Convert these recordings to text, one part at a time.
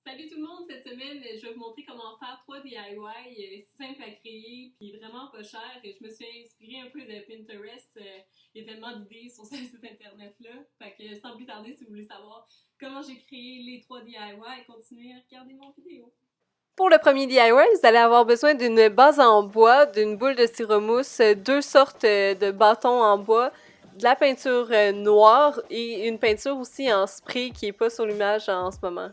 Salut tout le monde, cette semaine je vais vous montrer comment faire 3 DIY simple à créer puis vraiment pas cher. Je me suis inspirée un peu de Pinterest, il y a tellement d'idées sur ce site internet là. Fait que sans plus tarder, si vous voulez savoir comment j'ai créé les 3 DIY, continuez à regarder mon vidéo. Pour le premier DIY, vous allez avoir besoin d'une base en bois, d'une boule de styromousse, 2 sortes de bâtons en bois, de la peinture noire et une peinture aussi en spray qui n'est pas sur l'image en ce moment.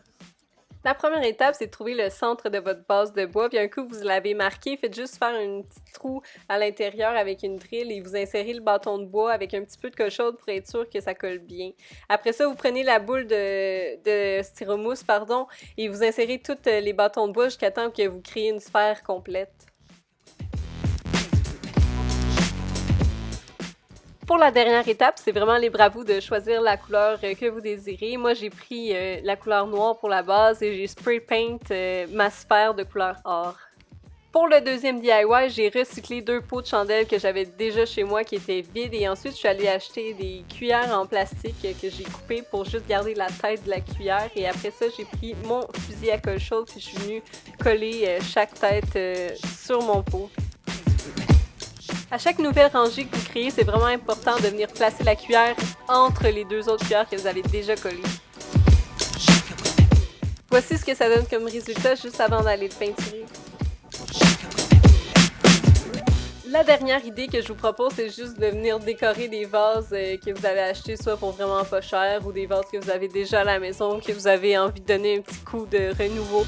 La première étape, c'est de trouver le centre de votre base de bois, puis un coup vous l'avez marqué, faites juste faire un petit trou à l'intérieur avec une drille et vous insérez le bâton de bois avec un petit peu de colle chaude pour être sûr que ça colle bien. Après ça, vous prenez la boule de styromousse, et vous insérez tous les bâtons de bois jusqu'à temps que vous créez une sphère complète. Pour la dernière étape, c'est vraiment libre à vous de choisir la couleur que vous désirez. Moi, j'ai pris la couleur noire pour la base et j'ai spray paint ma sphère de couleur or. Pour le deuxième DIY, j'ai recyclé 2 pots de chandelle que j'avais déjà chez moi qui étaient vides et ensuite je suis allée acheter des cuillères en plastique que j'ai coupées pour juste garder la tête de la cuillère et après ça, j'ai pris mon fusil à colle chaude et je suis venue coller chaque tête sur mon pot. À chaque nouvelle rangée que vous créez, c'est vraiment important de venir placer la cuillère entre les 2 autres cuillères que vous avez déjà collées. Voici ce que ça donne comme résultat juste avant d'aller le peinturer. La dernière idée que je vous propose, c'est juste de venir décorer des vases que vous avez achetés soit pour vraiment pas cher ou des vases que vous avez déjà à la maison, que vous avez envie de donner un petit coup de renouveau.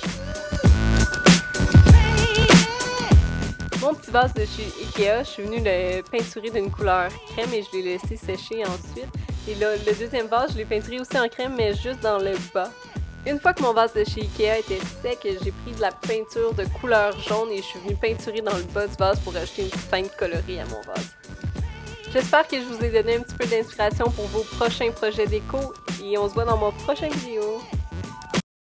Mon petit vase de chez Ikea, je suis venue le peinturer d'une couleur crème et je l'ai laissé sécher ensuite. Et là, le deuxième vase, je l'ai peinturé aussi en crème, mais juste dans le bas. Une fois que mon vase de chez Ikea était sec, j'ai pris de la peinture de couleur jaune et je suis venue peinturer dans le bas du vase pour ajouter une petite teinte colorée à mon vase. J'espère que je vous ai donné un petit peu d'inspiration pour vos prochains projets déco et on se voit dans mon prochain vidéo.